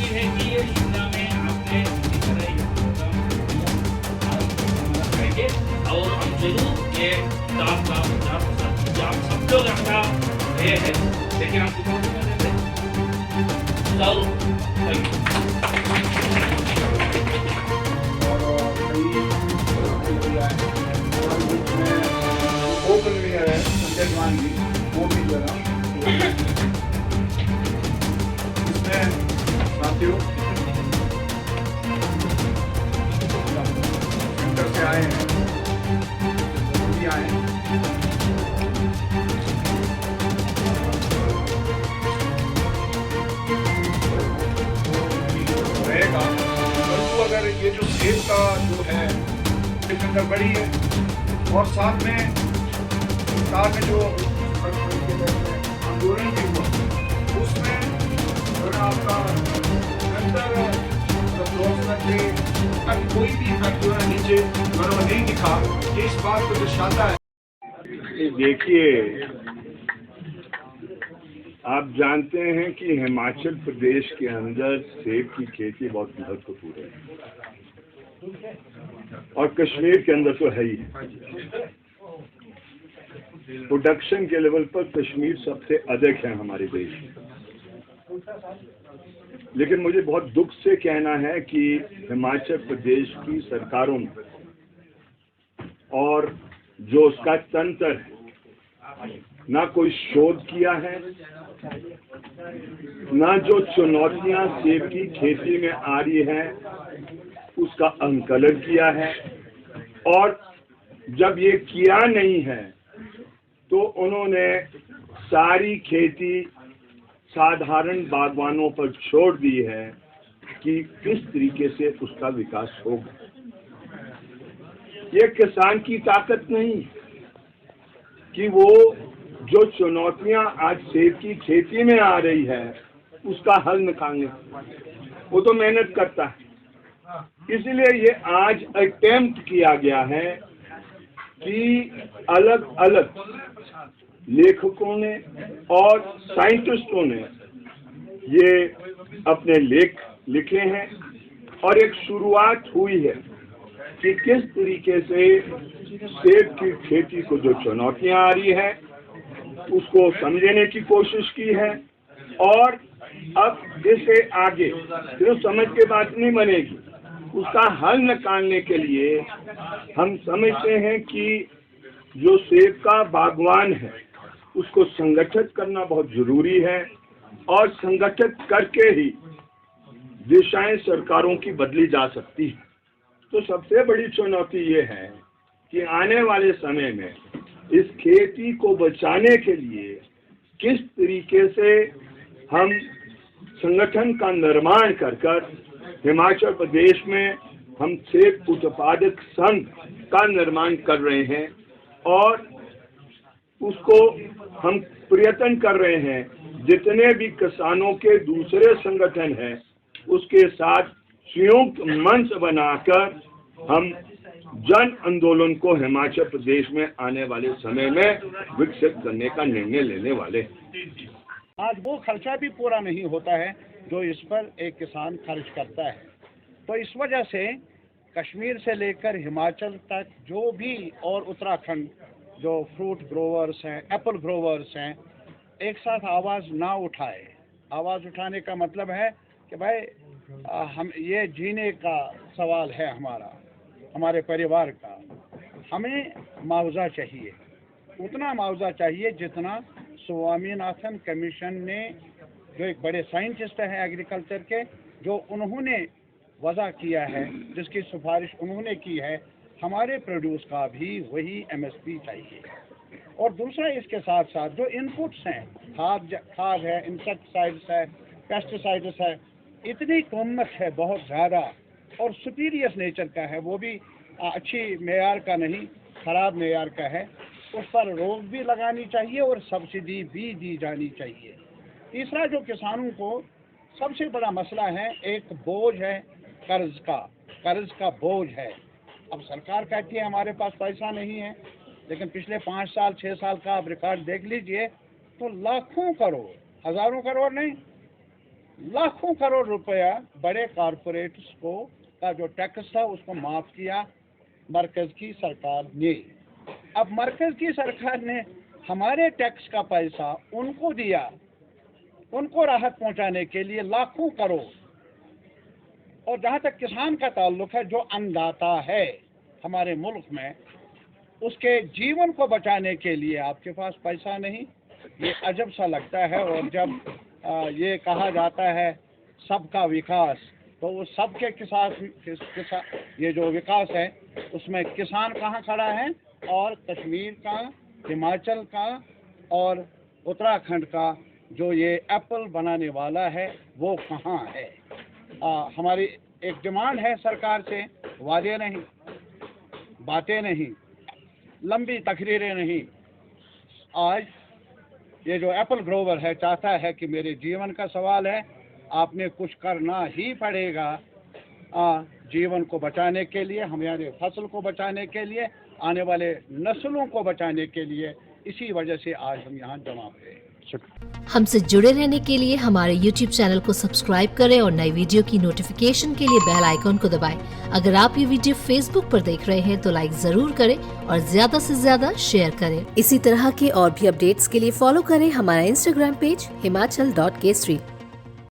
उम्मीद है कि ये शिमला में आपने इसी तरह ये प्रोग्राम करेंगे और हम जरूर ये आप सब लोग अपना ये है, लेकिन हम सपोर्ट कर देते ओपन भी है सत्यवान जी, वो भी जरा इसमें साथियों सेंटर से आए हैं, भी आए हैं। रहेगा, परंतु अगर ये जो सेब का जो है अंदर बड़ी है और साथ में सरकार ने जो आंदोलन भी हुआ उसमें अगर आपका कोई भी नीचे नहीं दिखा, इस बात को दर्शाता है। देखिए, आप जानते हैं कि हिमाचल प्रदेश के अंदर सेब की खेती बहुत महत्वपूर्ण है और कश्मीर के अंदर तो है ही है। प्रोडक्शन के लेवल पर कश्मीर सबसे अधिक है हमारे देश में, लेकिन मुझे बहुत दुख से कहना है कि हिमाचल प्रदेश की सरकारों ने और जो उसका तंत्र है, ना कोई शोध किया है, ना जो चुनौतियां सेब की खेती में आ रही है उसका आंकलन किया है, और जब ये किया नहीं है तो उन्होंने सारी खेती साधारण बागवानों पर छोड़ दी है कि किस तरीके से उसका विकास होगा। ये किसान की ताकत नहीं कि वो जो चुनौतियां आज सेब की खेती में आ रही है उसका हल निकालने, वो तो मेहनत करता है। इसलिए ये आज अटेम्प्ट किया गया है कि अलग अलग लेखकों ने और साइंटिस्टों ने ये अपने लेख लिखे हैं और एक शुरुआत हुई है कि किस तरीके से सेब की खेती को जो चुनौतियां आ रही है उसको समझने की कोशिश की है, और अब इसे आगे सिर्फ समझ के बात नहीं बनेगी, उसका हल निकालने के लिए हम समझते हैं कि जो सेब का बागवान है उसको संगठित करना बहुत जरूरी है, और संगठित करके ही दिशाएं सरकारों की बदली जा सकती है। तो सबसे बड़ी चुनौती ये है कि आने वाले समय में इस खेती को बचाने के लिए किस तरीके से हम संगठन का निर्माण कर हिमाचल प्रदेश में हम सेब उत्पादक संघ का निर्माण कर रहे हैं, और उसको हम प्रयत्न कर रहे हैं जितने भी किसानों के दूसरे संगठन हैं उसके साथ संयुक्त मंच बनाकर हम जन आंदोलन को हिमाचल प्रदेश में आने वाले समय में विकसित करने का निर्णय लेने वाले हैं। आज वो खर्चा भी पूरा नहीं होता है जो इस पर एक किसान खर्च करता है। तो इस वजह से कश्मीर से लेकर हिमाचल तक जो भी और उत्तराखंड जो फ्रूट ग्रोवर्स हैं, एप्पल ग्रोवर्स हैं, एक साथ आवाज़ ना उठाए। आवाज़ उठाने का मतलब है कि भाई हम ये जीने का सवाल है हमारा, हमारे परिवार का, हमें मुआवजा चाहिए, उतना मुआवजा चाहिए जितना स्वामीनाथन कमीशन ने, जो एक बड़े साइंटिस्ट हैं एग्रीकल्चर के, जो उन्होंने वज़ा किया है, जिसकी सिफारिश उन्होंने की है, हमारे प्रोड्यूस का भी वही एमएसपी चाहिए। और दूसरा इसके साथ साथ जो इनपुट्स हैं, खाद है, इंसेक्टिसाइड्स है, पेस्टिसाइड्स है, इतनी कीमत है बहुत ज़्यादा और सुपीरियर नेचर का है, वो भी अच्छी मेयार का नहीं, ख़राब मेयार का है, उस पर रोक भी लगानी चाहिए और सब्सिडी भी दी जानी चाहिए। तीसरा जो किसानों को सबसे बड़ा मसला है, एक बोझ है कर्ज का बोझ है। अब सरकार कहती है हमारे पास पैसा नहीं है, लेकिन पिछले 5 साल 6 साल का आप रिकॉर्ड देख लीजिए तो लाखों करोड़, हज़ारों करोड़ नहीं, लाखों करोड़ रुपया बड़े कॉरपोरेट्स को का जो टैक्स था उसको माफ किया मरकज की सरकार ने। अब मरकज की सरकार ने हमारे टैक्स का पैसा उनको दिया, उनको राहत पहुंचाने के लिए लाखों करोड़। और जहां तक किसान का ताल्लुक है, जो अन्नदाता है हमारे मुल्क में, उसके जीवन को बचाने के लिए आपके पास पैसा नहीं, ये अजब सा लगता है। और जब ये कहा जाता है सबका विकास, तो उस सबके ये जो विकास है उसमें किसान कहाँ खड़ा है, और कश्मीर का, हिमाचल का और उत्तराखंड का जो ये एप्पल बनाने वाला है वो कहाँ है। हमारी एक डिमांड है सरकार से, वादे नहीं, बातें नहीं, लंबी तकरीरें नहीं। आज ये जो एप्पल ग्रोवर है चाहता है कि मेरे जीवन का सवाल है, आपने कुछ करना ही पड़ेगा जीवन को बचाने के लिए, हमारे फसल को बचाने के लिए, आने वाले नस्लों को बचाने के लिए। इसी वजह से आज हम यहाँ जमा हुए। हमसे जुड़े रहने के लिए हमारे YouTube चैनल को सब्सक्राइब करें और नई वीडियो की नोटिफिकेशन के लिए बेल आइकॉन को दबाएं। अगर आप ये वीडियो Facebook पर देख रहे हैं तो लाइक जरूर करें और ज्यादा से ज्यादा शेयर करें। इसी तरह के और भी अपडेट्स के लिए फॉलो करें हमारा Instagram पेज himachal.kesari।